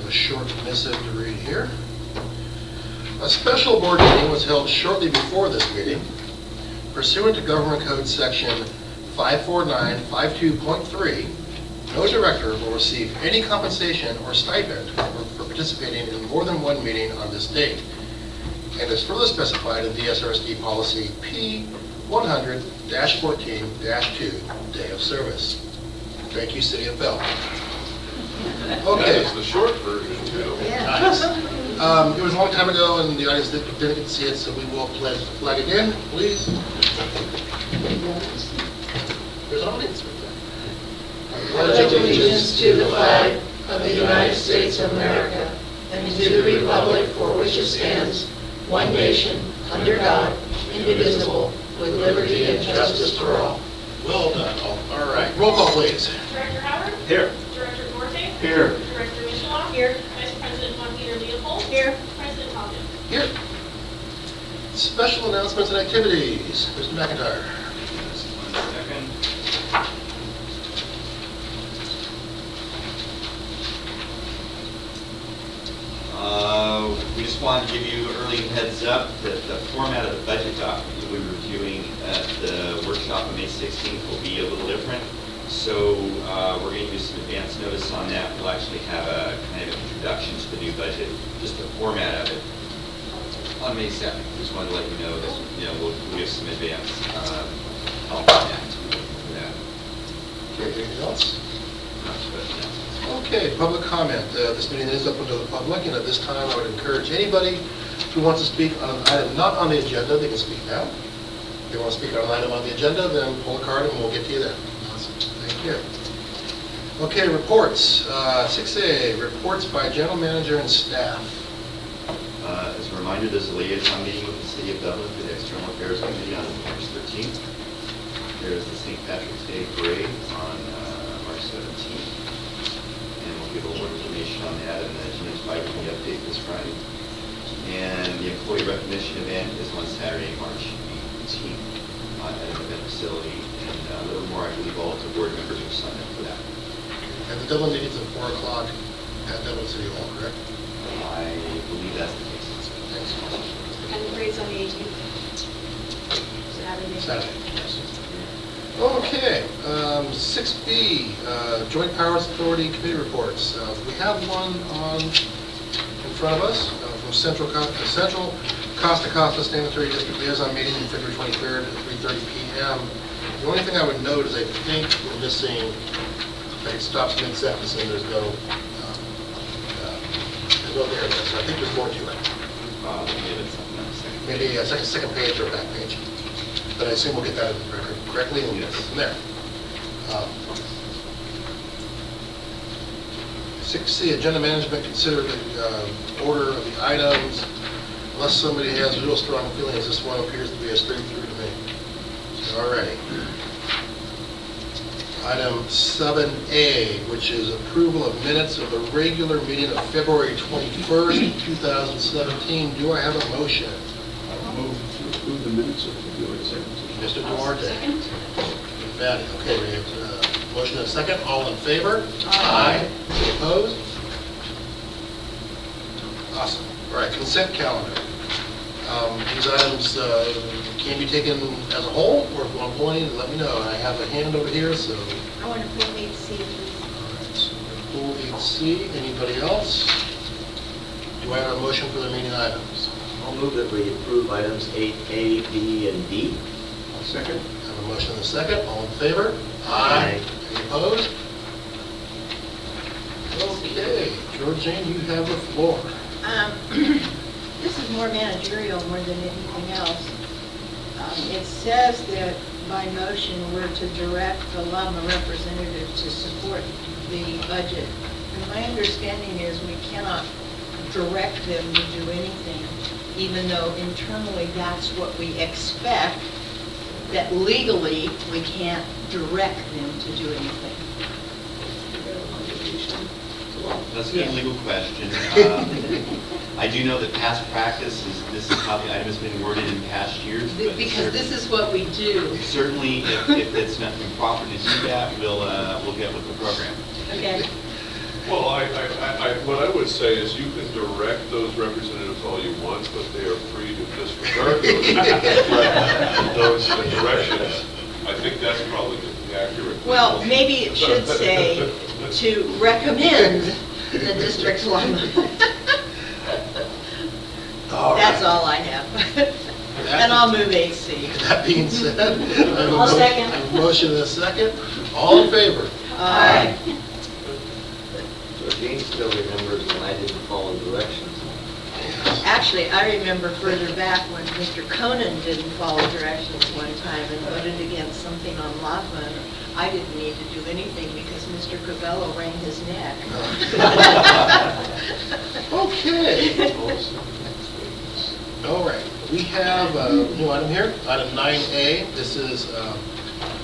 have a short missive to read here. A special board meeting was held shortly before this meeting. Pursuant to Government Code Section 54952.3, no director will receive any compensation or stipend for participating in more than one meeting on this date, and is further specified in DSRSD Policy P100-14-2, Day of Service. Thank you, City of Bell. Okay. That is the short version, too. Nice. It was a long time ago, and the audience didn't get to see it, so we will pledge the flag again, please. There's an audience right there. I pledge allegiance to the flag of the United States of America and to the republic for which it stands, one nation, under God, indivisible, with liberty and justice for all. Well done. All right. Roll call, please. Director Howard? Here. Director Duarte? Here. Director Michelak? Here. Vice President Von Peter Leopold? Here. President Hopkins? Here. Special announcements and activities. Mr. McIntyre. Just 1 second. We just wanted to give you an early heads up that the format of the budget document that we were reviewing at the workshop on May 16th will be a little different. So we're going to use some advance notice on that. We'll actually have a kind of introduction to the new budget, just the format of it, on May 2nd. Just wanted to let you know that we'll give some advance help on that. Okay, anything else? Not to put it. Okay, public comment. This meeting is open to the public, and at this time I would encourage anybody who wants to speak on an item not on the agenda, they can speak now. If they want to speak on an item on the agenda, then pull a card and we'll get to you then. Awesome. Thank you. Okay, reports. 6A, reports by general manager and staff. As a reminder, there's a liaison meeting with the City of Dublin for the External Affairs Committee on March 13th. There's the St. Patrick's Day Parade on March 17th. And we'll give a little more information on that in the Jim's Bi-Weekly update this Friday. And the employee recognition event is on Saturday, March 18th at an event facility. And a little more, I believe, all of the board members are signed up for that. And the Dublin meeting's at 4 o'clock at Dublin City Hall, correct? I believe that's the case. Thanks. And the parade's on the 18th. Saturday, yes. Okay, 6B, Joint Powers Authority Committee reports. We have one in front of us from Central Costa Costa Sanitary District Liaison meeting on February 23rd at 3:30 p.m. The only thing I would note is I think we're missing, it stops mid-sentence and there's no there. So I think there's more to it. Maybe a second page or back page. But I assume we'll get that in the record correctly and we'll get from there. 6C, agenda management, consider the order of the items. Unless somebody has real strong feelings, this one appears to be a straight through to me. All right. Item 7A, which is approval of minutes of the regular meeting of February 21st, 2017. Do I have a motion? I'll move to approve the minutes of February 17th. Mr. Duarte. Second. Fatty. Okay, we have a motion and a second. All in favor? Aye. Any opposed? Awesome. All right, consent calendar. These items can be taken as a whole, or if you want to pull any, let me know. I have a hand over here, so. I want to pull 8C, please. All right, so we're going to pull 8C. Anybody else? Do I have a motion for the meeting items? I'll move that we approve items 8A, B, and D. I'll second. I have a motion and a second. All in favor? Aye. Any opposed? Okay, Georgine, you have the floor. This is more managerial more than anything else. It says that by motion, we're to direct the LUMA representative to support the budget. And my understanding is we cannot direct them to do anything, even though internally that's what we expect, that legally we can't direct them to do anything. That's a good legal question. I do know that past practice is, this is how the item has been worded in past years. but Because this is what we do. Certainly, if it's not improper to do that, we'll get with the program. Okay. Well, I What I would say is you can direct those representatives all you want, but they are free to disregard those directions. I think that's probably the accurate. Well, maybe it should say to recommend the district's llama. That's all I have. And I'll move AC. That being said, I have a I'll second. I have a motion and a second. All in favor? Aye. So Jane still remembers when I didn't follow directions. Actually, I remember further back when Mr. Conan didn't follow directions one time and voted against something on llama. I didn't need to do anything because Mr. Covello wrung his neck. Okay. All right. We have a new item here, item 9A. This is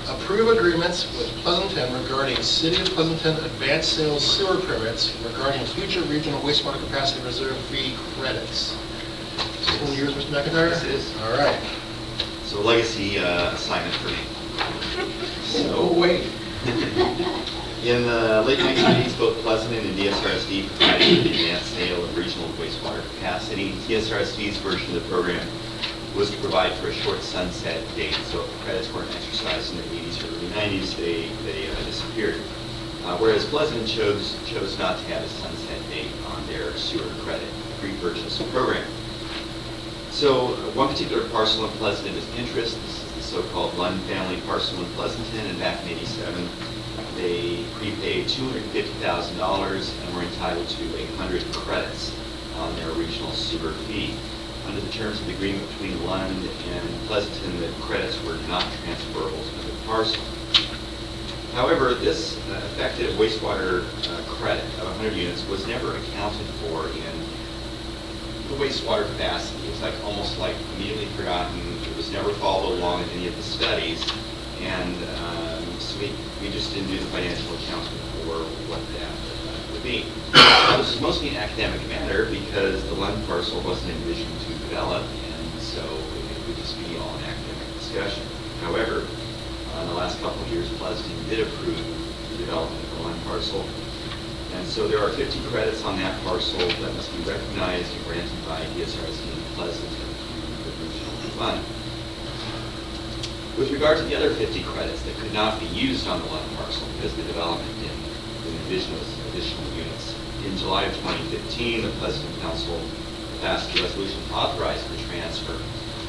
approve agreements with Pleasanton regarding City of Pleasanton advanced sales sewer permits regarding future regional wastewater capacity reserve fee credits. Is this one yours, Mr. McIntyre? This is. All right. So legacy assignment for me. Oh, wait. In the late 1980s, both Pleasanton and DSRSD provided the advanced sale of regional wastewater capacity. DSRSD's version of the program was to provide for a short sunset date, so if credits weren't exercised in the 80s or early 90s, they disappeared. Whereas Pleasanton chose not to have a sunset date on their sewer credit pre-purchase program. So one particular parcel in Pleasanton is interest. This is the so-called Lund family parcel in Pleasanton, and back in '87, they prepaid $250,000 and were entitled to 100 credits on their regional sewer fee. Under the terms of the agreement between Lund and Pleasanton, the credits were not transferable to the parcel. However, this effective wastewater credit of 100 units was never accounted for in the wastewater capacity. It was almost like immediately forgotten. It was never followed along in any of the studies, and so we just didn't do the financial accounting for what that would be. This is mostly an academic matter because the Lund parcel wasn't envisioned to develop, and so it would just be all an academic discussion. However, in the last couple of years, Pleasanton did approve the development of the Lund parcel, and so there are 50 credits on that parcel that must be recognized and granted by DSRSD and Pleasanton through the regional fund. With regard to the other 50 credits that could not be used on the Lund parcel because the development didn't envision those additional units, in July of 2015, the Pleasanton Council passed a resolution to authorize the transfer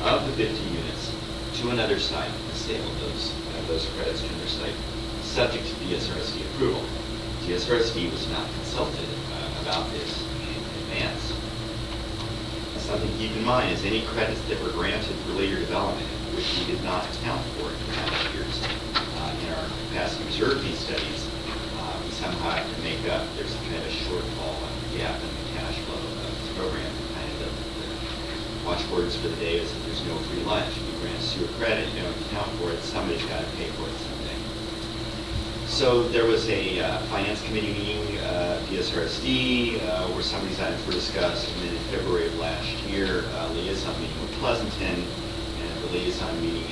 of the 50 units to another site, the sale of those credits to another site, subject to DSRSD approval. DSRSD was not consulted about this in advance. Something to keep in mind is any credits that were granted for later development, which we did not account for in past years in our capacity reserve fee studies, we somehow have to make up. There's kind of a shortfall, a gap in the cash flow of the program. Kind of the watchwords for the day is that there's no free lunch. If you grant a sewer credit, you don't account for it, somebody's got to pay for it someday. So there was a finance committee meeting, DSRSD, where some of these items were discussed, and then in February of last year, liaison meeting with Pleasanton, and at the liaison meeting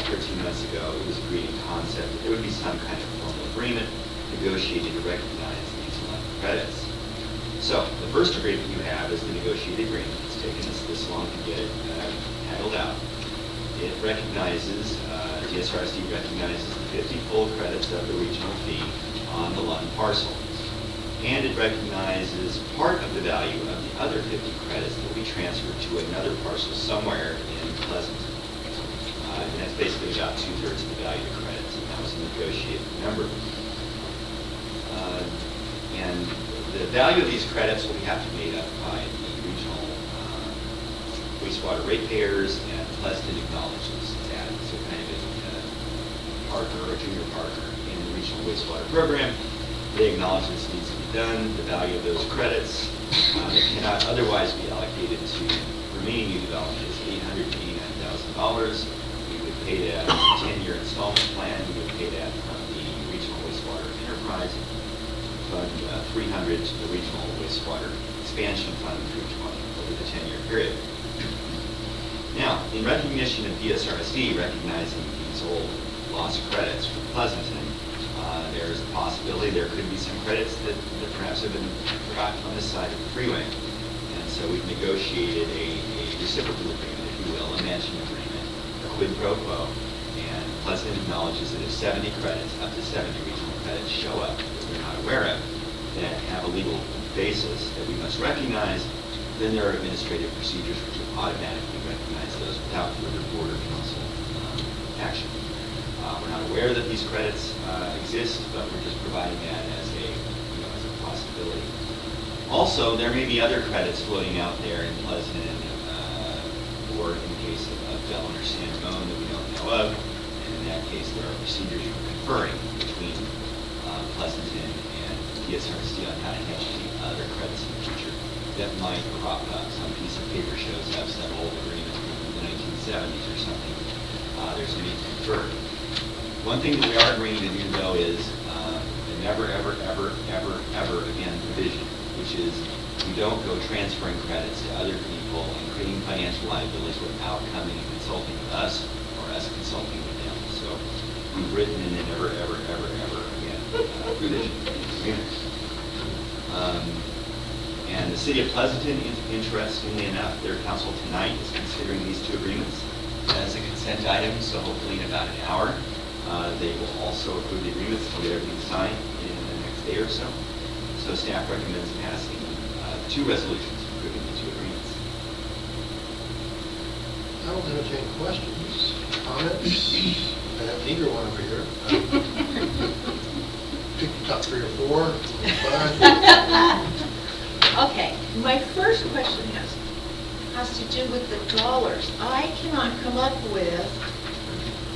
13 months ago, it was agreed in concept that there would be some kind of formal agreement negotiated to recognize these credits. So the first agreement you have is the negotiated agreement. It's taken us this long to get it handled out. It recognizes, DSRSD recognizes the 50 full credits of the regional fee on the Lund parcel. And it recognizes part of the value of the other 50 credits that we transferred to another parcel somewhere in Pleasanton. And that's basically about 2/3 of the value of the credits, and that was a negotiated number. And the value of these credits will have to be made up by the regional wastewater ratepayers, and Pleasanton acknowledges that. So kind of a partner or a junior partner in the regional wastewater program. They acknowledge this needs to be done. The value of those credits that cannot otherwise be allocated to remaining new development is $889,000. We would pay that 10-year installment plan. We would pay that from the regional wastewater enterprise fund, 300 to the regional wastewater expansion fund through 20 over the 10-year period. Now, in recognition of DSRSD recognizing these old lost credits for Pleasanton, there's a possibility there could be some credits that perhaps have been forgotten on this side of the freeway. And so we've negotiated a reciprocal agreement, if you will, a matching agreement, a quid pro quo. And Pleasant acknowledges that if 70 credits, up to 70 regional credits show up that we're not aware of, that have a legal basis that we must recognize, then there are administrative procedures which will automatically recognize those without further board or council action. We're not aware that these credits exist, but we're just providing that as a possibility. Also, there may be other credits floating out there in Pleasant, or in the case of Dublin or San Ramon that we don't know of. And in that case, there are procedures for conferring between Pleasanton and DSRSD on how to handle any other credits in the future that might crop up. Some piece of paper shows up some old agreement from the 1970s or something. There's a need to confer. One thing that we are agreeing to do, though, is the never, ever, ever, ever, ever again provision, which is we don't go transferring credits to other people and creating financial liabilities without coming and consulting with us or us consulting with them. So we've written in the never, ever, ever, ever again provision in the agreement. And the city of Pleasanton, interestingly enough, their council tonight is considering these two agreements as a consent item, so hopefully in about an hour, they will also approve the agreements and get everything signed in the next day or so. So staff recommends passing two resolutions approving the two agreements. I will entertain questions, comments. I have an eager one over here. Pick the top 3 or 4, 5. Okay, my first question has to do with the dollars. I cannot come up with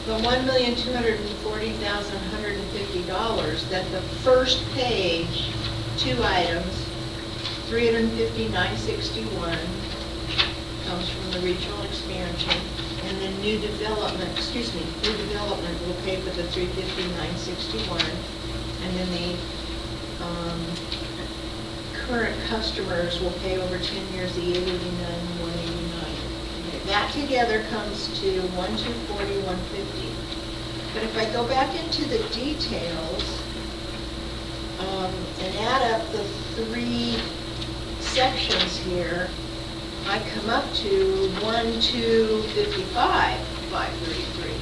the $1,240,150 that the first page, 2 items, $350,961 comes from the regional expansion, and then new development will pay for the $350,961, and then the current customers will pay over 10 years the $889,189. Okay, that together comes to $1,240,150. But if I go back into the details and add up the 3 sections here, I come up to $1,255,533.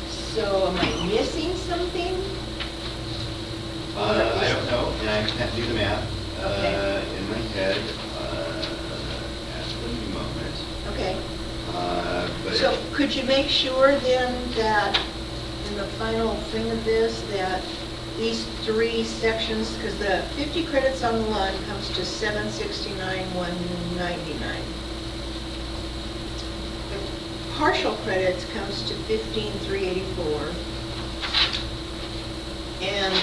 So am I missing something? I don't know, and I can't do the math in my head at the moment. Okay. But So could you make sure then that in the final thing of this, that these 3 sections, because the 50 credits on one comes to $769,199. The partial credits comes to $15,384. And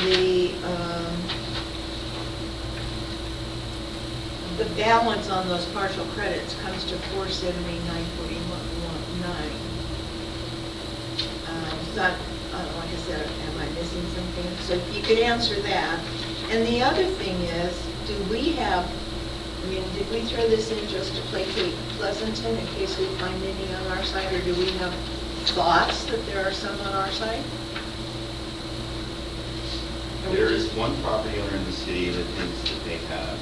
the balance on those partial credits comes to $479,419. Like I said, am I missing something? So if you could answer that. And the other thing is, did we throw this in just to placate Pleasanton in case we find any on our side, or do we have thoughts that there are some on our side? there is one property owner in the city that thinks that they have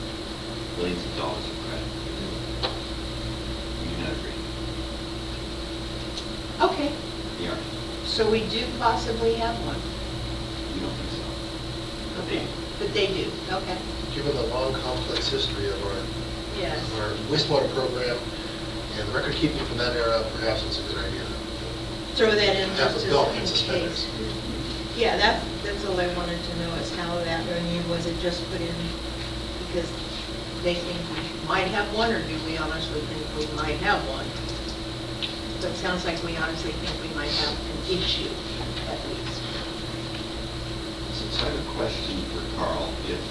billions of dollars of credit. We do not agree. Okay, Yeah, so we do possibly have one. we don't think so. But they, But they do, okay. Given the long, complex history of Yes. our wastewater program and record keeping from that era, perhaps it's a good idea. Throw that in Have just the belt and in suspenders. case. Yeah, that's all I wanted to know, is how that, was it just put in because they think we might have one, or do we honestly think we might have one? So it sounds like we honestly think we might have an issue, at least. so I have a question for Carl. If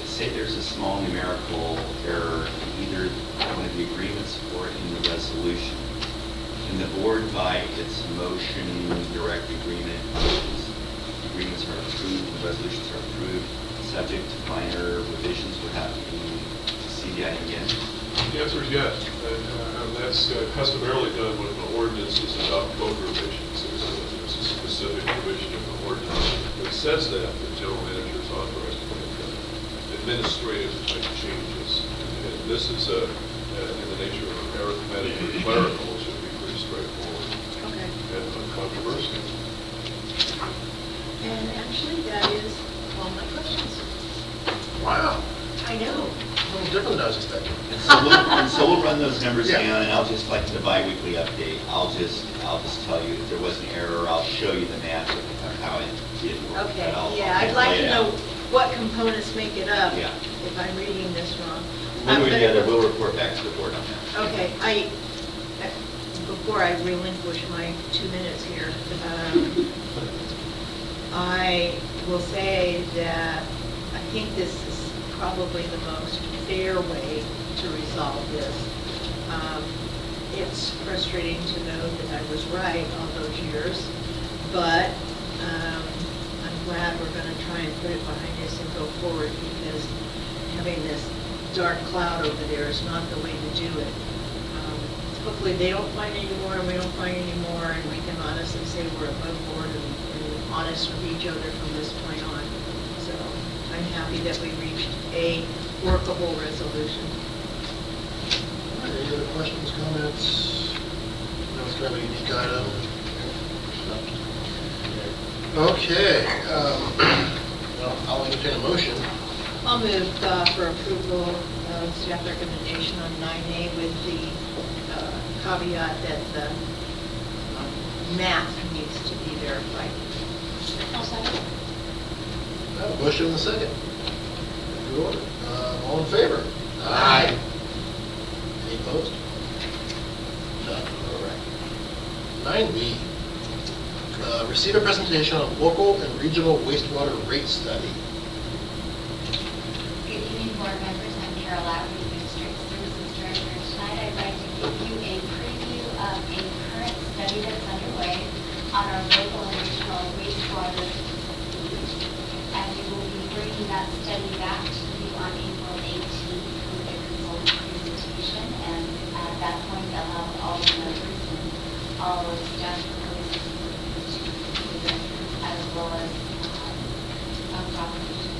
say there's a small numerical error in either one of the agreements or in the resolution, can the board by its motion direct agreement, agreements are approved, the resolutions are approved, subject to minor revisions without needing to see the item again? The answer is yes, and that's customarily done when an ordinance is about code revisions. There's a specific provision in the ordinance that says that the general manager is authorized to make administrative type changes. And this is in the nature of arithmetic or clerical, it should be pretty straightforward Okay. and uncontroversial. And actually, that is all my questions. Wow, I know. a little different than I was expecting. And so we'll run those numbers Yeah. down, and I'll just, like the bi-weekly update, I'll just tell you if there was an error, I'll show you the math of how it did work. Okay, but I'll yeah, I'd like lay to it know out. what components make it up, Yeah. if I'm reading this wrong. One way or But- the other, we'll report back to the board on that. Okay, before I relinquish my 2 minutes here, I will say that I think this is probably the most fair way to resolve this. It's frustrating to know that I was right all those years, but I'm glad we're going to try and put it behind us and go forward, because having this dark cloud over there is not the way to do it. Hopefully they don't find any more and we don't find any more, and we can honestly say we're above board and honest with each other from this point on. So I'm happy that we reached a workable resolution. All right, any other questions, comments? No, it's kind of a unique item. Okay, well, I'll entertain a motion. I'll move for approval of staff recommendation on 9A with the caveat that the math needs to be verified. I'll second. I have a motion and a second. Good order. All in favor? Aye. Any opposed? None, all right. 9B, receive a presentation on local and regional wastewater rate study. Good evening, board members. I'm Carol Lowry, District Services Director. Tonight, I'd like to give you a preview of a current study that's underway on our local and regional wastewater needs. And we will be bringing that study back to you on April 18th with a consultant presentation. And at that point, they'll have all the numbers and all of the statutory systems to review them, as well as some documentation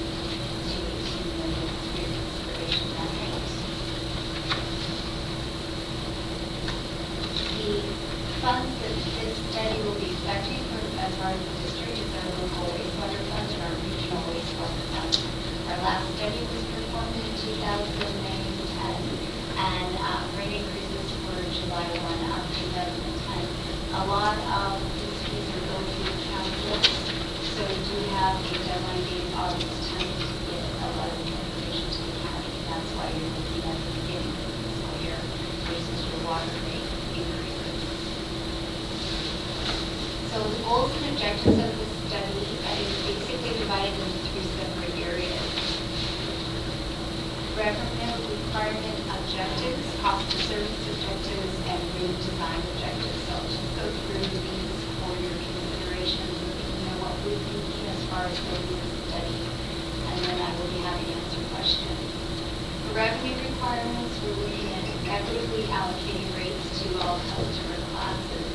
the funds that this study will be affecting as far as the district is our local wastewater funds and our regional wastewater funds. Our last study was performed in 2010, and rate increases were July 1 of 2010. A lot of these fees are billed to the county list, so we do have a deadline date August 10th to get a lot of information to the county. That's why you're looking at the beginning of the fiscal year versus your water rate increases. So the goals and objectives of this study is basically divided into 3 separate areas. Revenue requirement objectives, cost of service objectives, and rate design objectives. So I'll just go through these for your consideration, what we're thinking as far as building this study, and then I will be happy to answer questions. For revenue requirements, we're looking at equitably allocating rates to all customer classes.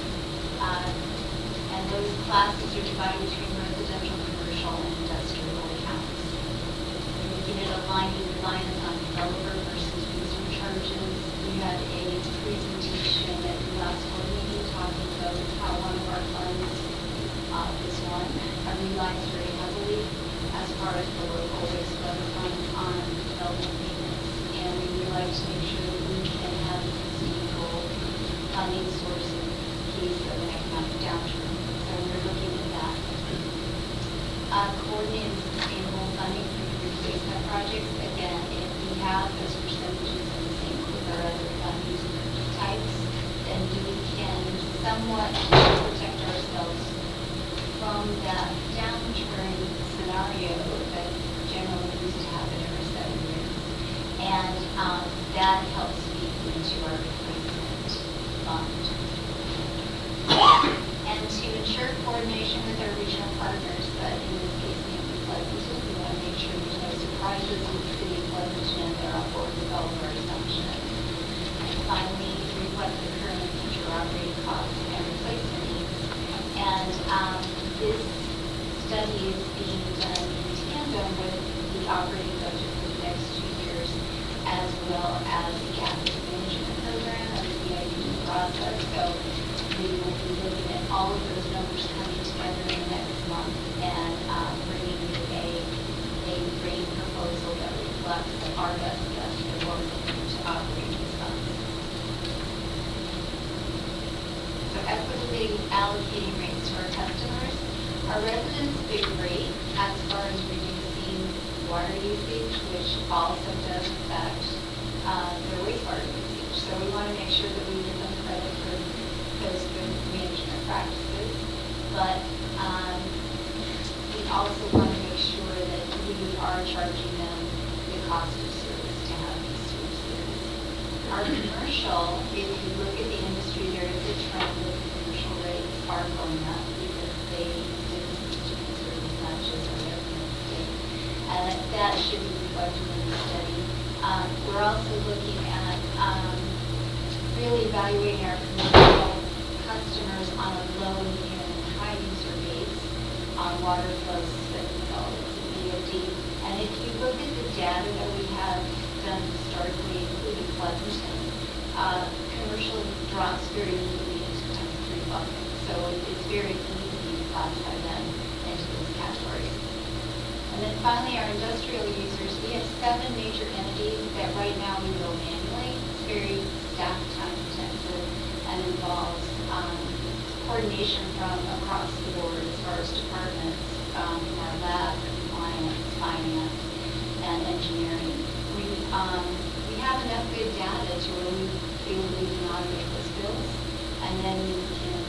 And those classes are divided between residential, commercial, and industrial accounts. We're looking at aligning reliance on developer versus user charges. We had a presentation at the last board meeting talking about how one of our funds, this one, relies very heavily as far as the local wastewater funds on development maintenance. And we would like to make sure that we can have a sustainable funding source in case of an economic downturn. So we're looking at that. Coordinated sustainable funding for the replacement projects. Again, if we have those percentages in sync with our other fund use types, then we can somewhat protect ourselves from that downturn scenario that generally used to happen every 7 years. And that helps feed into our replacement fund. And to ensure coordination with our regional partners, but in this case, maybe Pleasanton, we want to make sure there's no surprises in the city of Pleasanton and they're on board with all of our assumptions. And finally, reflect the current and future operating costs and replacement needs. And this study is being well as the capital management program and the CIP process. So we will be looking at all of those numbers coming together in the next month and bringing you a rate proposal that reflects our best guess at what we're looking to operate these funds. So equitably allocating rates to our customers. Our residents' big rate as far as reducing water usage, which also does affect their wastewater usage. So we want to make sure that we give them credit for those good management practices. But we also want to make sure that we are charging them the cost of service to have these services. Our commercial, if you look at the industry, there is a trend that the commercial rates are going up because they didn't serve as much as our residents did. And that should be reflected in the study. We're also looking at really evaluating our commercial customers on a low, medium, and high user base on water flows that we call it VOD. And if you look at the data that we have done historically, including Pleasanton, commercial drops very easily into kind of three buckets. So it's very easy to classify them into those categories. And then finally, our industrial users, we have 7 major entities that right now we bill manually. It's very staff time intensive and involves coordination from across the board as far as departments, from our lab, compliance, finance, and engineering. We have enough good data to where we feel we can audit those bills, and then we can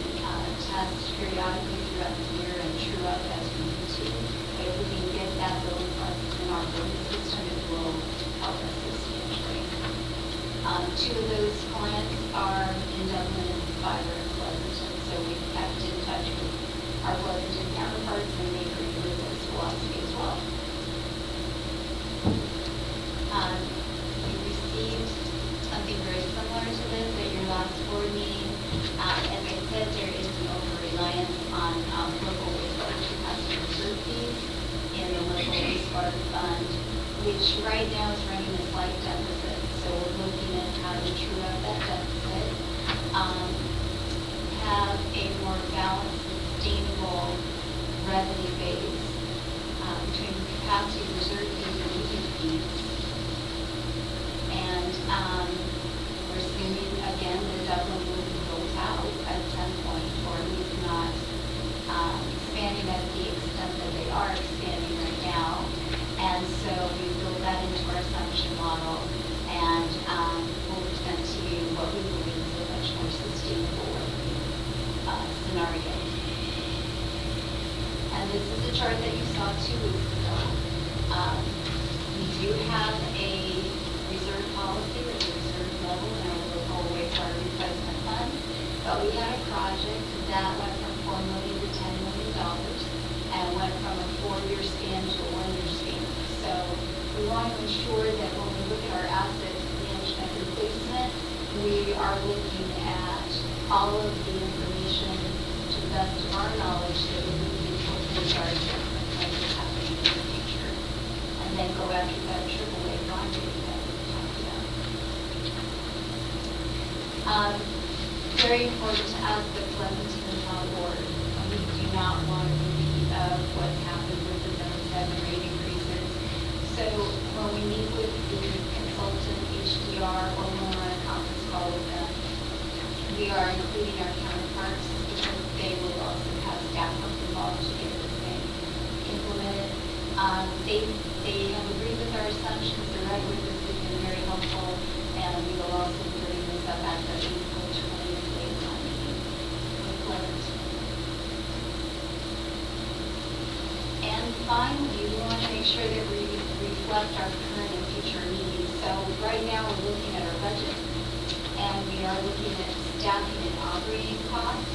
test periodically throughout the year and true up as we need to. But if we can get that bill in our billing system, it will help us substantially. 2 of those clients are in Dublin and 5 are in Pleasanton, so we've kept in touch with our Pleasanton counterparts, and they agree with this philosophy as well. We received something very similar to this at your last board meeting. As I said, there is an over-reliance on local wastewater capacity reserve fees in the local wastewater fund, which right now is running a slight deficit. So we're looking at how to true up that deficit, have a more balanced, sustainable revenue base between capacity reserve fees and usage fees. And we're assuming, again, that Dublin will be built out at some point, or at least not expanding at the extent that they are expanding right now. And so we build that into our assumption model, and we'll present to you what we believe is a much more sustainable scenario. And this is a chart that you saw 2 weeks ago. We do have a reserve policy at the reserve level in our local wastewater replacement fund, but we had a project that went from $4 million to $10 million and went from a 4-year span to a 1-year span. So we want to ensure that when we look at our asset management replacement, we are looking at all of the information to the best of our knowledge so that we can incorporate our assessment when it's happening in the future. And then go after that AAA bond rating that we talked about. Very important to us that Pleasanton is on board. We do not want to repeat of what's happened with the Zone 7 rate increases. So when we meet with the consultant, HDR, or when we're on a conference call with them, we are including our counterparts because they will also have staff work involved to get this thing implemented. They have agreed with our assumptions. They're right with us. It's been very helpful, and we will also bring this up at the April 20th liaison meeting with Pleasanton. And finally, we want to make sure that we reflect our current and future needs. So right now, we're looking at our budget, and we are looking at staffing and operating costs.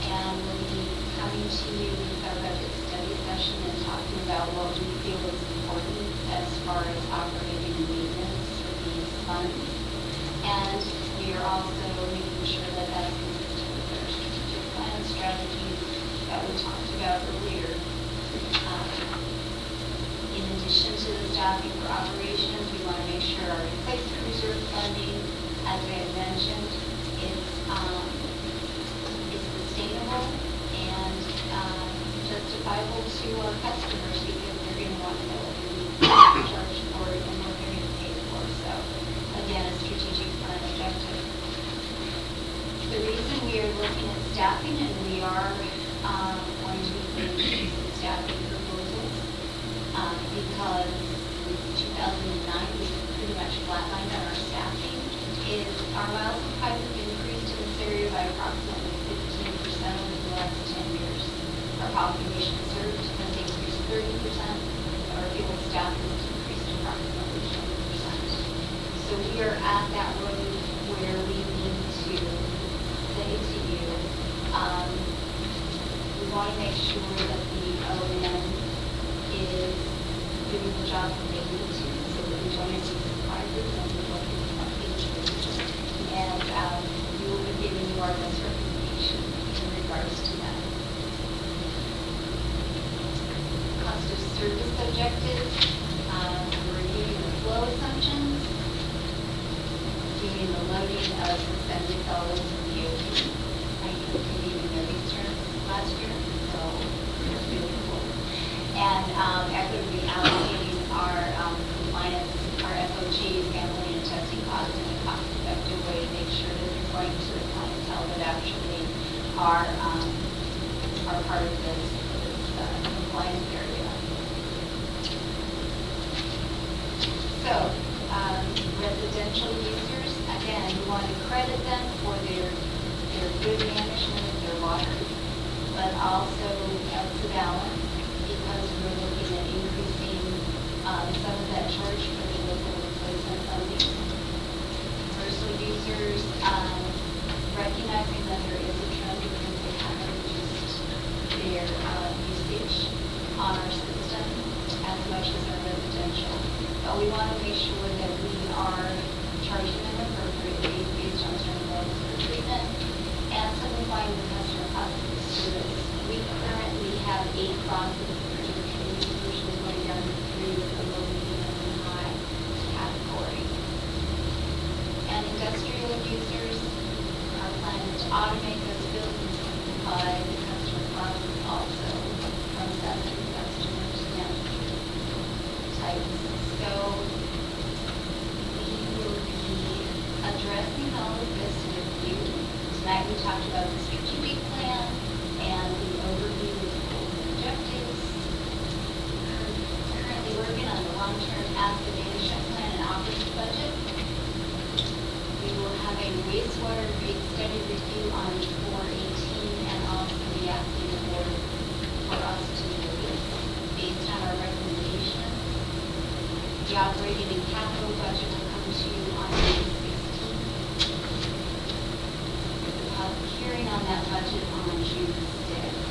And we'll be coming to you with our budget study session and talking about what we feel is important as far as operating and maintenance for these funds. And we are also making sure that that's consistent with our strategic plan strategies that we talked about earlier. In addition to the staffing for operations, we want to make sure our replacement reserve funding, as I had mentioned, is sustainable and justifiable to our customers because they're going to want to know what they're going to charge for and what they're going to pay for. So, again, a strategic plan objective. The reason we are looking at staffing, and we are going to be making some staffing proposals, because since 2009 we pretty much flatlined on our staffing, is our miles of pipe have increased in this area by approximately 15% over the last 10 years. Our population served has increased 30%, our field staff has increased approximately 20%. So we are at that road where we need to say to you, we want to make sure that the O&M is doing the job that they need to, so that we don't have any surprises and we're looking at something new. And we will be giving you our best recommendation in regards to that. Cost of service objectives, we're reviewing the flow assumptions, doing the loading of suspended fellows in the OP. I didn't even know these terms last year, so it's really cool. And equitably allocating our compliance, our FOGs, handling and testing costs in a cost-effective way to make sure that they're going to the clientele that actually are part of this compliance area. So, residential users, again, we want to credit them for their good management of their water, but also helps the balance because we're looking at increasing some of that charge for the local replacement funding. Commercial users, recognizing that there is a trend because they haven't reduced their usage on our system as much as our residential. But we want to make sure that we are charging them appropriately based on certain levels of treatment and simplifying the customer process service. We currently have 8 classes for your community solutions going down to 3 with the low, medium, and high category. And industrial users, our plan is to automate those bills and simplify the customer process also from assessing customers down to types. So we will be addressing all of this with you. Tonight we talked about the strategic plan and the overview of the goals and objectives. Currently working on the long-term asset management plan and operating budget. We will have a wastewater rate study review on 4/18 and also be asking the board for us to release based on our recommendations. The operating and capital budget will come to you on May 16th. The public hearing on that budget on June 6th.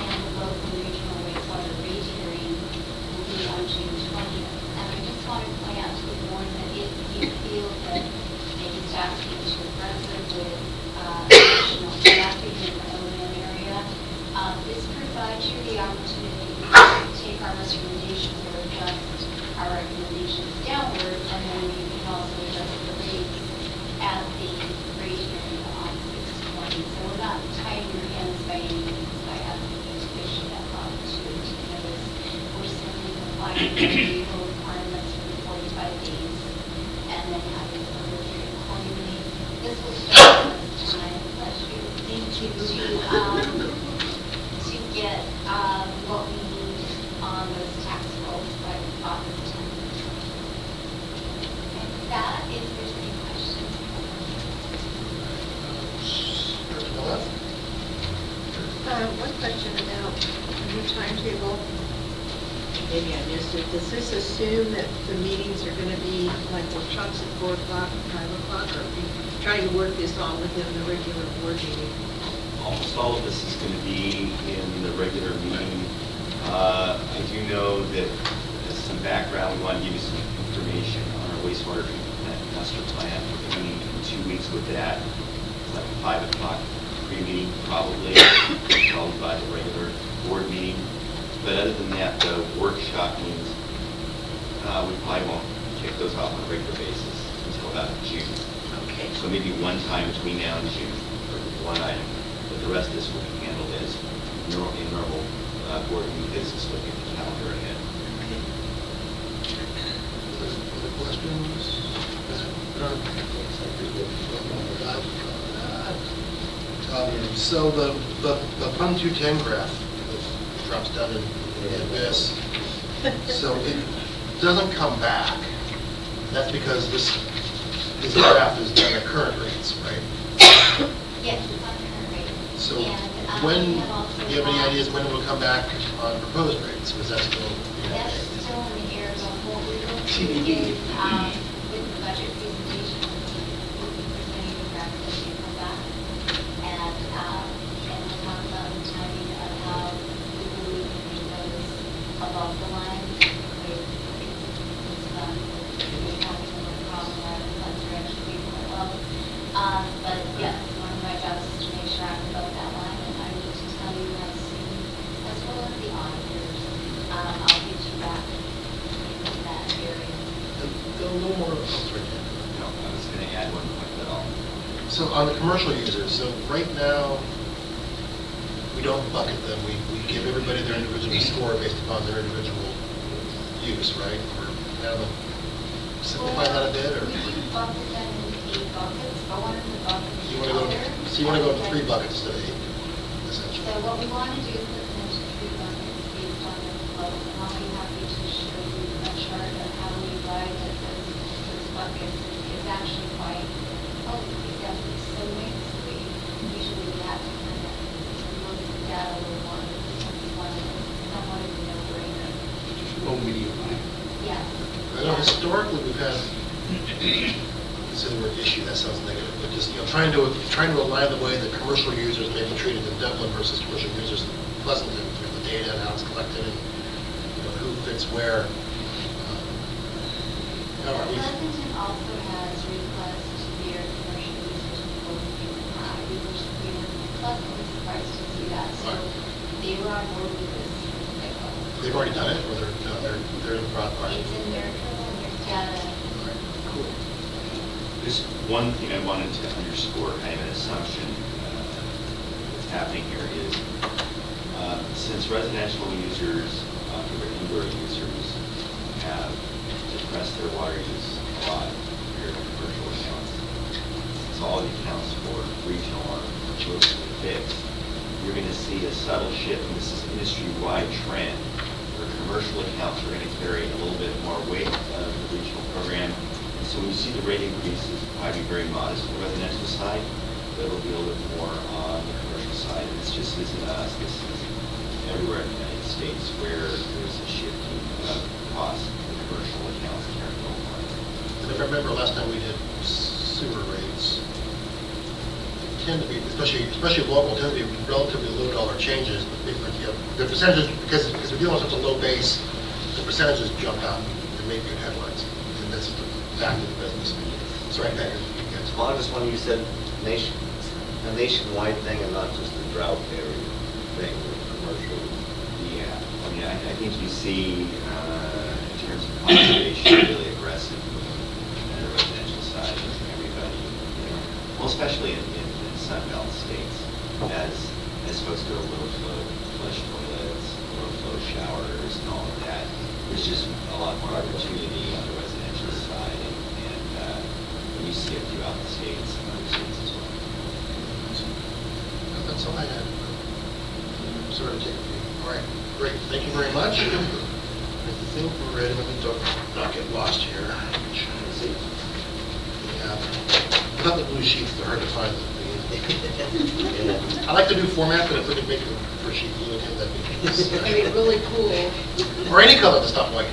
And the local and regional wastewater rate hearing will be on June 20th. And I just want to point out to the board that if you feel that maybe staff is too aggressive with additional staffing in the O&M area, this provides you the opportunity to take our recommendations or adjust our recommendations downward, and then we can also adjust the rates at the rate hearing on 6/20. So we're not tying your hands by any means by asking you to issue that opportunity notice. We're simply complying with the legal requirements for the 45 days and then having the public hearing accordingly. This will start this time, bless you, to get what we need on those tax rolls by August 10th. And that, if there's any questions. One question about the new timetable. Maybe I missed it. Does this assume that the meetings are going to be like workshops at 4 o'clock, 5 o'clock, or are we trying to work this all within the regular board meeting? Almost all of this is going to be in the regular meeting. I do know that as some background, we want to give you some information on our wastewater treatment plant master plan. We're going to meet in 2 weeks with that. It's like a 5 o'clock pre-meeting probably, followed by the regular board meeting. But other than that, the workshop meetings, we probably won't kick those off on a regular basis until about June. Okay. So maybe one time between now and June for one item, but the rest of this will be handled as normal board meeting business, looking at the calendar ahead. Other questions? So the Fund 210 graph that drops down in the abyss, so it doesn't come back. That's because this graph is done at current rates, right? Yes, it's on current rate. So And, when, we have also do you have any got- ideas when it will come back on proposed rates? Was that still? That's still in the air, but what we will do TBD. is, with the budget presentation, we'll be presenting the graph as they come back. And we'll talk about the timing of how we believe we can those above the line. It's not, we have some problem where the funds are actually being low. But yes, one of my jobs is to make sure I'm above that line, and I need to tell you as soon, as well as the auditors, I'll get you back in that area. A little more, oh, sorry, Dan. No, I was going to add one point at all. So on the commercial users, so right now, we don't bucket them. We give everybody their individual score based upon their individual use, right? We're kind of simplify that a bit, or? We bucket them into 8 buckets, but one of the buckets You is want to go, other. so you want to go into 3 buckets instead of 8, essentially? So what we want to do is put them into 3 buckets based on their flows, and I'll be happy to show you a chart of how we arrive at those buckets. It's actually quite, because it's so mixed, we usually have to kind of look at the data a little more. Somewhat of a no-brainer. Low, medium, high. Yes. I know historically, we've had, say the word issue, that sounds negative, but just, trying to align the way that commercial users may be treated in Dublin versus commercial users in Pleasanton, the data and how it's collected, and, who fits where. All right, Pleasanton also has requests to their commercial users to go to high. We were pleasantly surprised to see that. So they were on board with this from the get-go. they've already done it, or they're in the process? It's in their data. Cool. Just one thing I wanted to underscore, kind of an assumption that's happening here is, since residential users, or indoor users, have depressed their water use a lot compared to commercial accounts, so all the accounts for regional are mostly fixed, you're going to see a subtle shift, and this is an industry-wide trend, where commercial accounts are going to carry a little bit more weight of the regional program. And so when you see the rate increases, probably very modest on the residential side, but it'll be a little bit more on the commercial side. And this just isn't us, this is everywhere in the United States where there's a shifting of costs for commercial accounts in terms of water. And if I remember last time we did sewer rates, they tend to be, especially local, tend to be relatively low dollar changes, but the percentages, because we're dealing with such a low base, the percentages jump out and make good headlines. And that's the fact of the business. Sorry, Pat. Yes. Well, I just when you said a nationwide thing and not just a drought area thing with commercial. Yeah, I mean, I think you see, in terms of conservation, really aggressive on the residential side, everybody, well, especially in Sun Belt states, as folks go low flow flush toilets, low flow showers, and all of that, there's just a lot more opportunity on the residential side, and you see it throughout the states and other states as well. That's all I had. Sort of take a few. All right, great. Thank you very much. I think we're ready. Let me not get lost here. Let's see. Yeah. Without the blue sheets, they're hard to find. I like the new format, but if we could make it for sheet blue, that'd be It's gonna be really cool. or any color to stop like.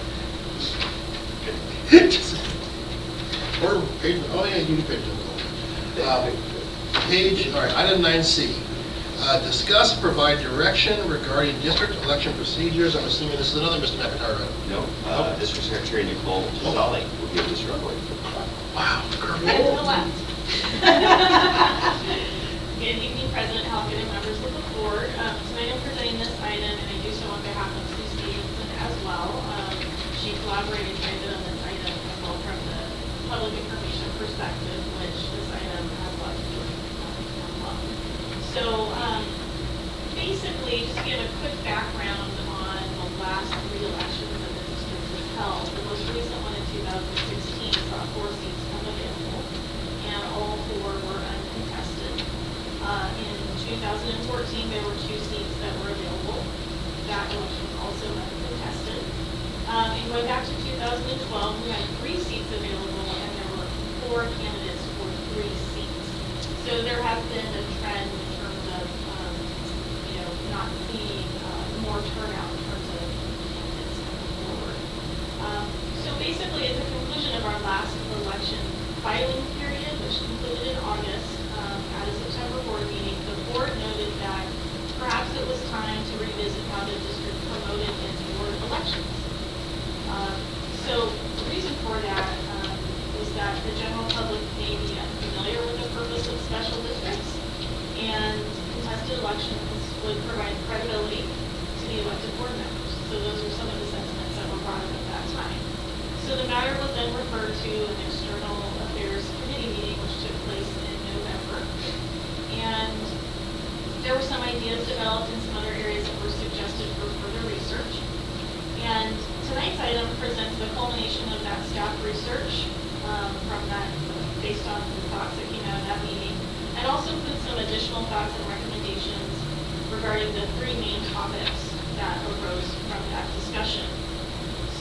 Or page, oh yeah, you can page page, all right, item 9C. Discuss, provide direction regarding district election procedures. I'm assuming this is another Mr. McIntyre item. No, District Secretary Nicole Gisali will give this report. Wow, Right to the curveball. left. Good evening, President Halkin and members of the board. Tonight I'm presenting this item, and I do so on behalf of Sue Stevenson as well. She collaborated quite a bit on this item as well, effective, which this item has a lot to do with as well. So basically, just to give a quick background on the last 3 elections that the district has held. The most recent one in 2016 saw 4 seats come available, and all 4 were uncontested. In 2014, there were 2 seats that were available. That election was also uncontested. And going back to 2012, we had 3 seats available, and there were 4 candidates for 3 seats. So there has been a trend in terms of, not seeing more turnout in terms of candidates coming forward. So basically, at the conclusion of our last election filing period, which concluded in August, at a September board meeting, the board noted that perhaps it was time to revisit how the district promoted its board elections. So the reason for that was that the general public may be unfamiliar with the purpose of special districts, and contested elections would provide credibility to the elected board members. So those are some of the sentiments that were brought up at that time. So the matter was then referred to an external affairs committee meeting, which took place in November. And there were some ideas developed in some other areas that were suggested for further research. And tonight's item presents the culmination of that staff research from that, based on the thoughts that came out of that meeting, and also includes some additional thoughts and recommendations regarding the 3 main topics that arose from that discussion.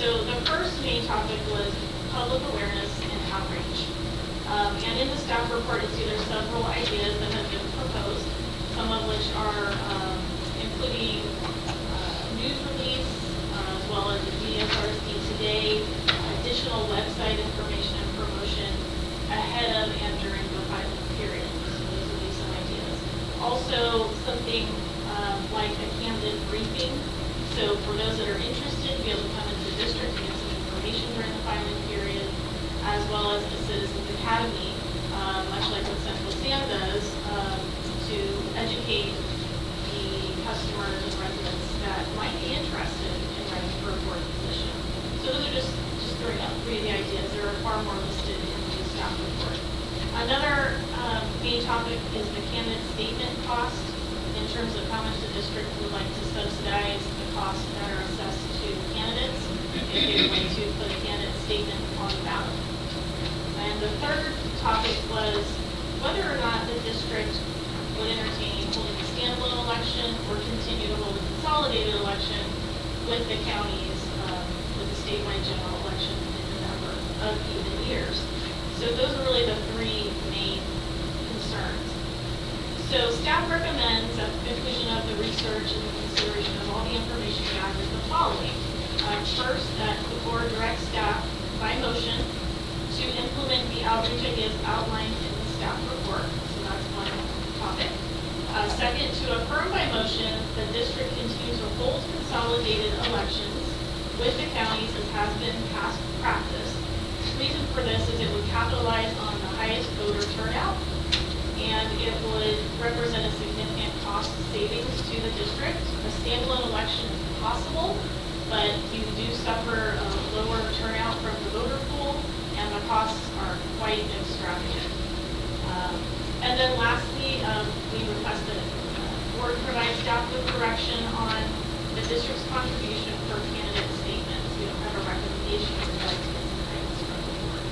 So the first main topic was public awareness and outreach. And in the staff report, you see there's several ideas that have been proposed, some of which are including news release, as well as the DSRSD today, additional website information and promotion ahead of and during the filing period. So those would be some ideas. Also, something like a candidate briefing. So for those that are interested, to be able to come into the district and get some information during the filing period, as well as the Citizens Academy, much like what Central SAM does, to educate the customers and residents that might be interested in running for a board position. So those are just throwing out 3 of the ideas. There are far more listed in the staff report. Another main topic is the candidate statement cost, in terms of how much the district would like to subsidize the costs that are assessed to candidates if they were to put a candidate statement on the ballot. And the third topic was whether or not the district would entertain holding a standalone election or continue to hold a consolidated election with the counties, with the statewide general election in November of even years. So those are really the 3 main concerns. So staff recommends at the conclusion of the research and the consideration of all the information gathered the following. First, that the board directs staff by motion to implement the outreach ideas outlined in the staff report. So that's one topic. Second, to affirm by motion the district continue to hold consolidated elections with the counties as has been past practice. The reason for this is it would capitalize on the highest voter turnout, and it would represent a significant cost savings to the district. A standalone election is possible, but you do suffer a lower turnout from the voter pool, and the costs are quite extravagant. And then lastly, we request that the board provide staff with direction on the district's contribution for candidate statements. We don't have a recommendation regarding these items from the board.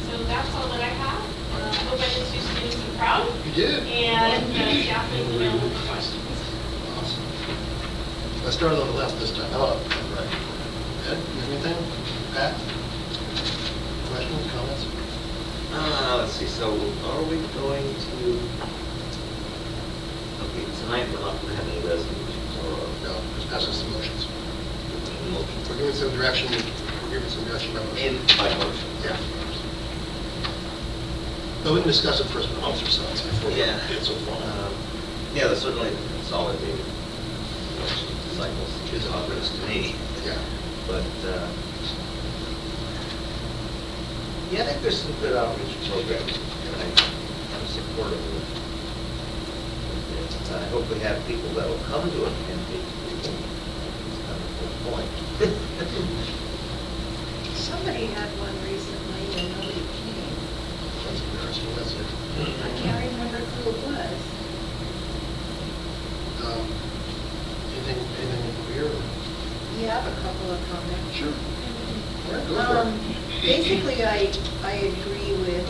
So that's all that I have. I hope I didn't do students and proud. You did. And staff is available for questions. Awesome. Let's start on the left this time. Hello. Right. Ed, you have anything? Pat? Questions, comments? Let's see, so are we going to, okay, tonight we're not going to have any resolutions or No, just pass us some motions. motions? We're giving some direction, by motion. By motion. Yeah. But we can discuss it first with officer sides before we Yeah. get so far. Yeah, there's certainly consolidated election cycles is obvious to me, Yeah. but, yeah, I think there's some good outreach programs, and I'm supportive of it. I hope we have people that will come to it and meet people. It's kind of the point. Somebody had one recently and nobody came. That's couple of comments. Sure. All right, go for it. Basically, I agree with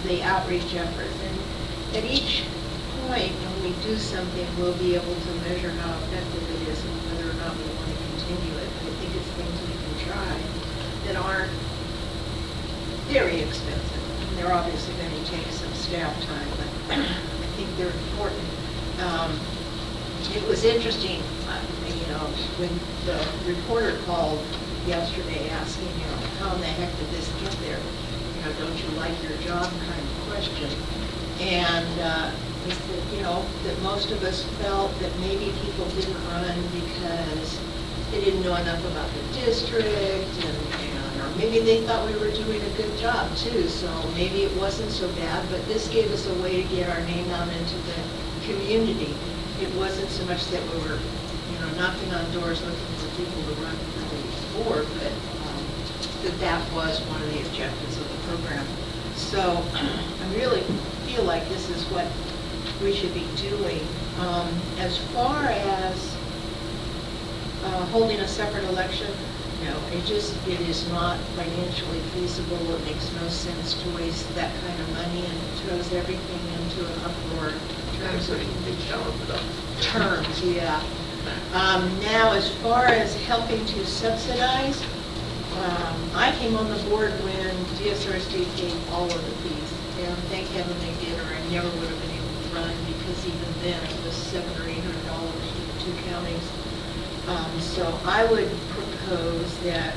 the outreach efforts, and at each point when we do something, we'll be able to measure how effective it is and whether or not we want to continue it. I think it's things we can try that aren't very expensive. They're obviously going to take some staff time, but I think they're important. It was interesting, when the reporter called yesterday asking, how in the heck did this get there? Don't you like your job kind of question. And he said, that most of us felt that maybe people didn't run because they didn't know enough about the district, or maybe they thought we were doing a good job too, so maybe it wasn't so bad, but this gave us a way to get our name out into the community. It wasn't so much that we were, knocking on doors looking for people to run for the board, but that was one of the objectives of the program. So I really feel like this is what we should be doing. As far as holding a separate election, it is not financially feasible. It makes no sense to waste that kind of money, and it throws everything into an uproar in terms of terms, yeah. Now, as far as helping to subsidize, I came on the board when DSRSD paid all of the fees, and thank heaven they did, or I never would have been able to run, because even then it was $700 or $800 for the two counties. So I would propose that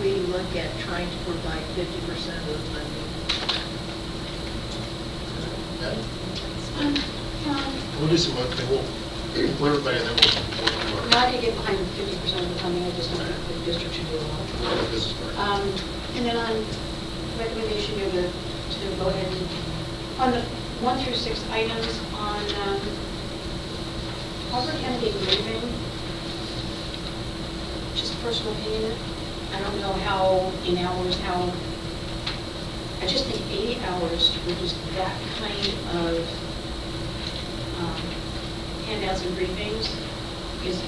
we look at trying to provide 50% of the funding. We'll do some, we'll everybody, and then we'll Now I can get behind 50% of the funding, I just don't think the district should do a lot. work on business part. And then on recommendation here to go ahead and, on the 1 through 6 items on Harvard candidate briefing, just personal opinion, I don't know how, in hours, I just think 80 hours to produce that kind of handouts and briefings is a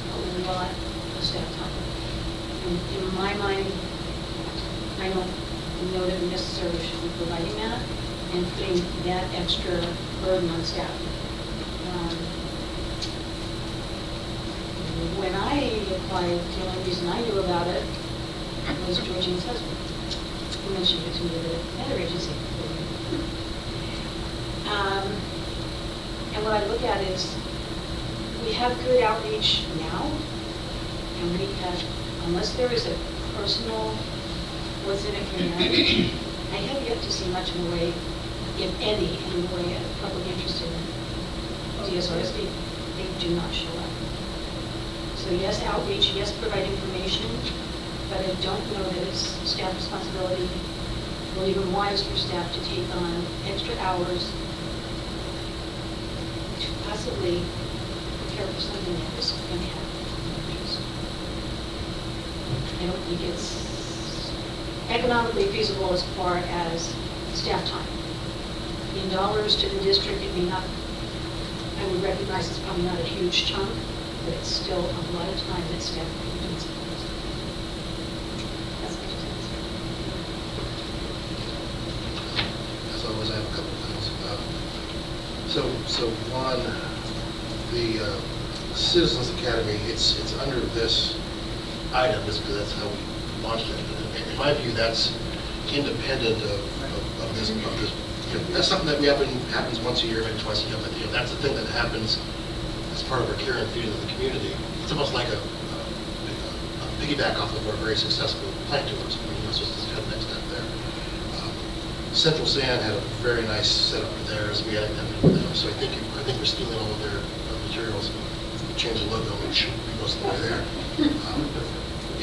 lot of staff time. And in my mind, I don't know that we necessarily should be providing that and putting that extra burden on staff. When I applied, the only reason I knew about it was Georgine's husband, who mentioned it to me at another agency. And what I look at is, we have good outreach now, and we have, unless there is a personal, what's in it for me, I have yet to see much in the way, if any, in the way of public interest in DSRSD. They do not show up. So yes, outreach, yes, provide information, but I don't know that it's staff responsibility, or even wise for staff to take on extra hours to possibly prepare for something that is going to happen. I don't think it's economically feasible as far as staff time. In dollars to the district, it may not, I would recognize it's probably not a huge chunk, but it's still a lot of time that staff can do something. That's my 2 cents. As always, I have a couple of things. So one, the Citizens Academy, it's under this item, just because that's how we launched it. And in my view, that's independent of this. That's something that happens once a year, maybe twice a year. But that's the thing that happens as part of our care and feeding of the community. It's almost like a piggyback off of our very successful plant tours. It's just kind of next step there. Central Sand had a very nice setup for theirs. We had with them, so I think we're stealing all of their materials. Change the logo, which be most of the way there.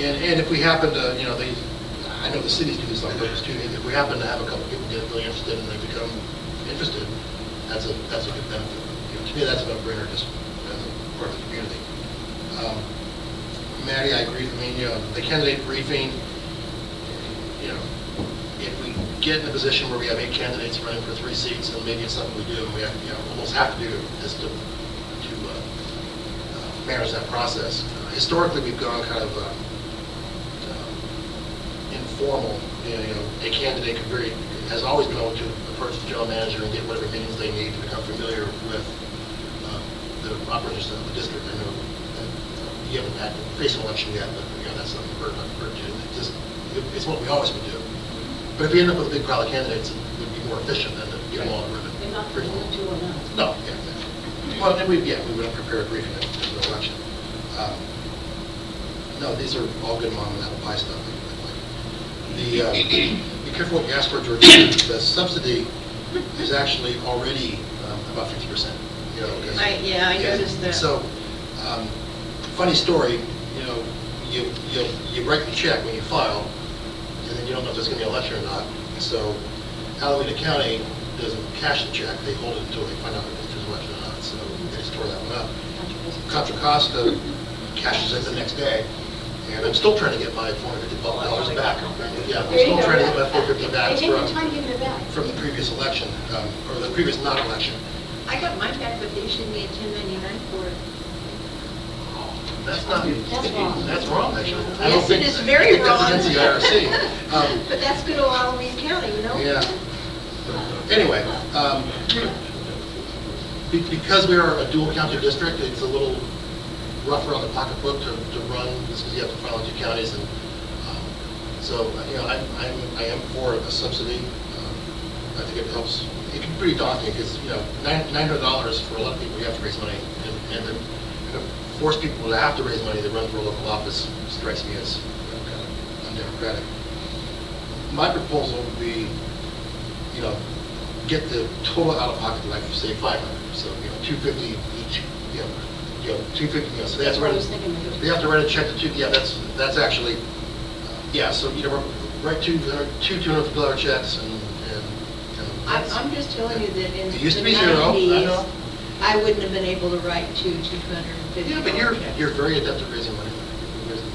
And if we happen to, I know the cities do this on purpose too. If we happen to have a couple of people get really interested and they become interested, that's a good benefit. To me, that's a no-brainer just as a part of the community. Maddie, I agree. The candidate briefing, if we get in a position where we have 8 candidates running for 3 seats, then maybe it's something we do, and we have, almost have to do just to manage that process. Historically, we've gone kind of formal. A candidate has always been able to approach the general manager and get whatever meetings they need to become familiar with the operations of the district. I know you haven't had to face an election yet, but that's something we're not referred to. It's what we always would do. But if you end up with a big pile of candidates, it would be more efficient than to get them all in ribbon. And not for one, two, or none. No, yeah, exactly. Well, then we would prepare a briefing at the election. No, these are all good mom and apple pie stuff. Be careful what you ask for, George. The subsidy is actually already about 50%. I noticed that. So, funny story, you write the check when you file, and then you don't know if there's going to be an election or not. So, Alameda County doesn't cash the check; they hold it until they find out if there's an election or not. So they just tore that one up. Contra Costa cashes it the next day, and I'm still trying to get my $450 back. Yeah, I'm still trying to get my $450 back They take the time giving it back. from the previous election, or the previous non-election. I got mine back, but they issued me a 1099 for it. That's not. That's wrong. That's wrong, actually. I don't Yes, think- it is very I think wrong. That's against the IRC. But that's good old Alameda County, Yeah. Anyway, because we are a dual county district, it's a little rougher on the pocketbook to run, just because you have to file in 2 counties, and so I am for a subsidy. I think it helps. It can be pretty daunting because $900 for a lot of people, you have to raise money, and to force people to have to raise money to run for a local office strikes me as kind of undemocratic. My proposal would be, get the total out of pocket, like you say, 500. So, $250 each, 250, so they have to That's what I write, was thinking. they have to write a check to that's actually, so, write two $250 checks and that's- I'm just telling you that in It used to the be zero, I 90s, know. I wouldn't have been able to write two $250 Yeah, but checks. you're very adept at raising money.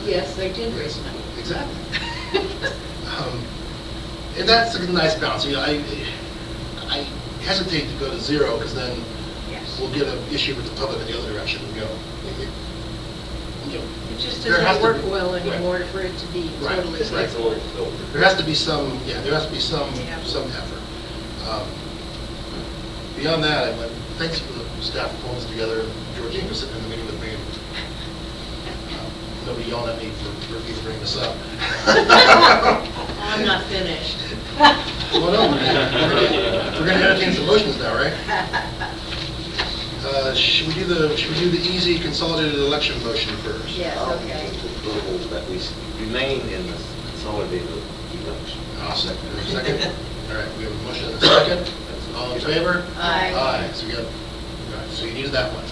Yes, I did raise money. Exactly. And that's a nice balance. I hesitate to go to zero because then Yes. we'll get an issue with the public in the other direction and go. It just There has doesn't to work be- well right. anymore for it to be Right, totally right. zero. There has to be some, Yeah. some effort. Beyond that, thanks for the staff for pulling this together. Georgine was sitting in the meeting with me. Nobody yelling at me for me bringing this up. I'm not finished. Well, no, we're going to entertain some motions now, right? Should we do the easy consolidated election motion first? Yes, okay. Approval that we remain in the consolidated election. I'll second. Is there a second? All right, we have a motion and a second. All in favor? Aye. Aye. So so you needed that one.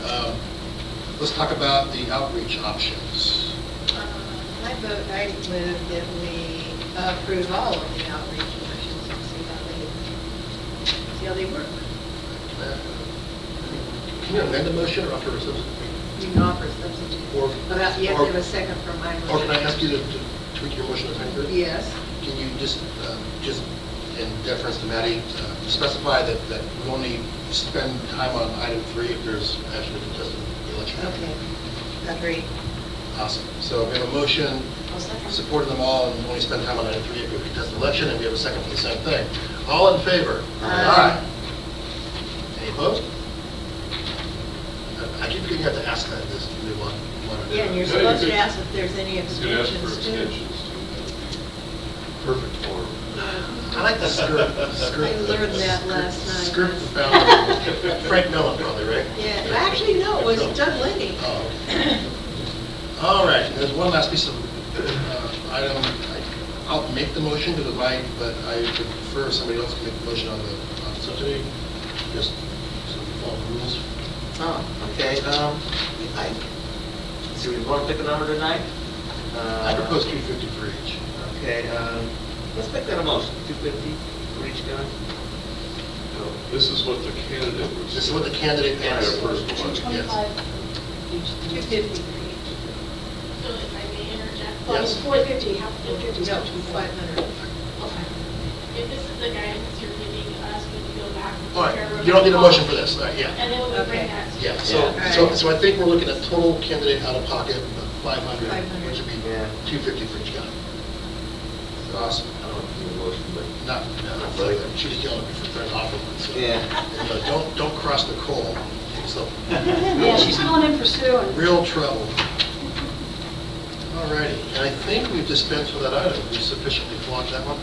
Let's talk about the outreach options. I move that we approve all of the outreach motions and see how they work. Can you amend the motion or offer a substitute? You can offer a substitute. Or But you have to have a second for my motion. Or can I ask you to tweak your motion a tiny bit? Yes. Can you just in deference to Maddie, specify that we only spend time on item 3 if there's actually a contested election? Okay. Agreed. Awesome. So we have a motion I'll second. supporting them all and only spend time on item 3 if we have a contested election, and we have a second for the same thing. All in favor? Aye. Any opposed? I keep forgetting you have to ask that, this new one. Yeah, and you're Yeah, supposed you to could- ask if there's any You could ask for abstentions too. extensions too. Perfect form. I like the skirt. I learned that last night. Skirt the founder. Frank Mellon, probably, right? Yeah, actually, no, it was Doug Lenny. Oh, okay. All right, there's one last piece of item. I'll make the motion but I would prefer if somebody else can make the motion on the subsidy, just so we follow the rules. Oh, okay, so we want to pick a number tonight? I propose 250 for each. Okay, let's make that a motion, 250 for each guy? No, this is what the candidate was. This is what the candidate Their asks. first election. 225 each. 250 for each. So if I may interject. Well, it's Yes. 450, half 450 is No, 225. 500. Okay. If this is the guidance you're giving us, we can go back. and All prepare right, you don't need a motion for this, right? Yeah. And then we bring Okay. that to. Yeah, Yeah. so I think we're looking at total candidate out of pocket of 500, 500. which would be Yeah. 250 for each guy. So Awesome. I don't know if you need a motion, but. No, she was yelling at me for trying to offer one, so. Yeah. And, don't cross the coal. So, Yeah, she's going in for Sue and real trouble. All righty, and I think we've dispensed with that item. We sufficiently flogged that one?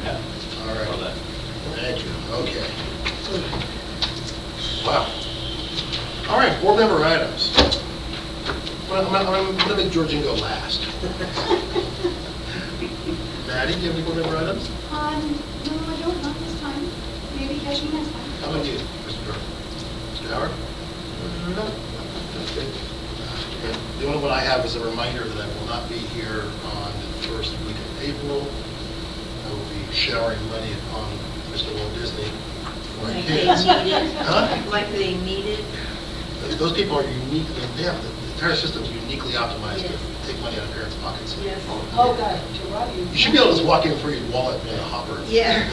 Yeah. All right. Well, that- Thank you, okay. Wow. All right, board member items. Well, I'm gonna make Georgine go last. Maddie, do you have any board member items? No, I don't, not this time. Maybe catch me next time. How about you, Mr. Durham? Mr. Howard? No. Okay. The only one I have is a reminder that I will not be here on the first week of April. I will be showering money upon Mr. Walt Disney for my Like they kids. need it. Huh? Like they need it. Those people are unique, they have, the entire system's uniquely optimized to take money out of parents' pockets. Yes. oh God, to rob you. You should be able to just walk in for your wallet and a hopper. Yeah.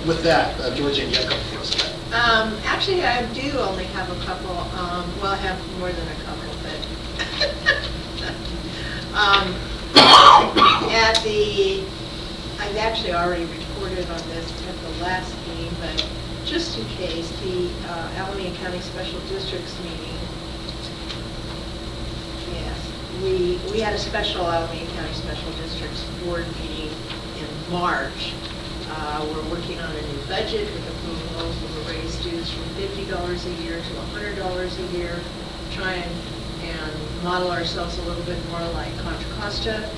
With that, Georgine, you have a couple for us. Actually, I do only have a couple, well, I have more than a couple, but I've actually already reported on this at the last meeting, but just in case, the Alameda County Special Districts meeting, yes, we had a special Alameda County Special Districts board meeting in March. We're working on a new budget with approval. We'll raise dues from $50 a year to $100 a year, try and model ourselves a little bit more like Contra Costa,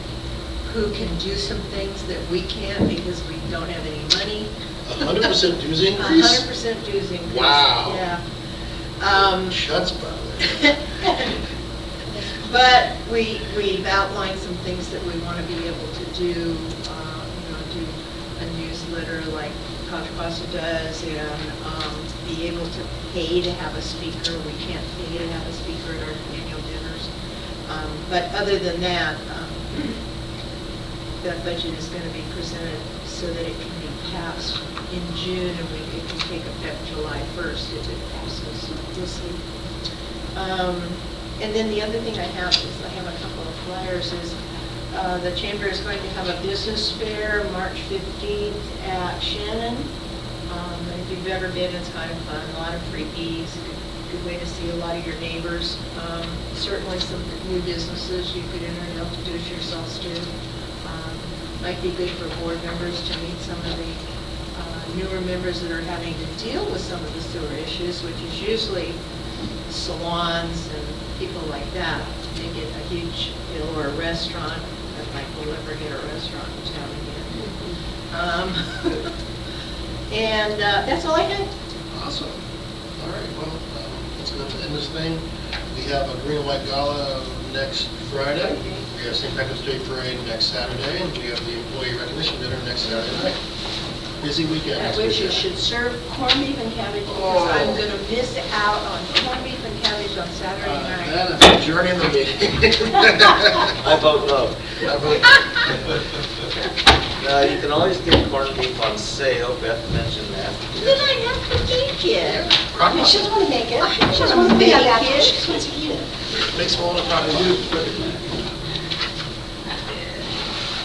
who can do some things that we can't because we don't have any money. 100% dues increase? 100% dues increase. Wow. Yeah. Shuts, brother. But we've outlined some things that we want to be able to do, do a newsletter like Contra Costa does, and be able to pay to have a speaker. We can't pay to have a speaker at our annual dinners. But other than that, that budget is going to be presented so that it can be passed in June, and it can take effect July 1st if it passes. We'll see. And then the other thing I have is I have a couple of flyers. Is the Chamber is going to have a business fair March 15th at Shannon. If you've ever been, it's kind of fun. A lot of freebies. Good way to see a lot of your neighbors. Certainly some new businesses you could introduce yourselves to. Might be good for board members to meet some of the newer members that are having to deal with some of the sewer issues, which is usually salons and people like that. They get a huge bill, or a restaurant. I might will never get a restaurant in town again. And that's all I had. Awesome. All right, well, let's go to end this thing. We have a green and white gala next Friday. We have St. Patrick's Day Parade next Saturday, and we have the employee recognition dinner next Saturday night. Busy weekend. I wish you should serve corned beef and cabbage, because I'm going to miss out on corned beef and cabbage on Saturday night. That is a journey in the making. I vote no. I vote You can always get corned beef on sale, Beth mentioned that. Then I have to make it. Crock-Pot. She doesn't want to make it. I She don't doesn't want want to to make make it. it. She just wants to eat it. Make small in a crock-pot.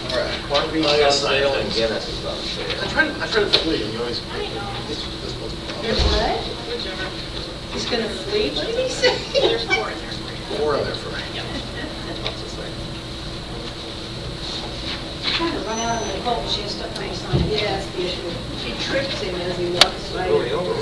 All right. Corned beef on sale and Guinness is on sale. I try to flee, and you always. There's what? He's going to flee? What did he say? There's 4 in there. 4 in there for me. Lots of things. Trying to run out of the boat, she has stuff on the sign. Yes, she trips him as he walks by. Really over.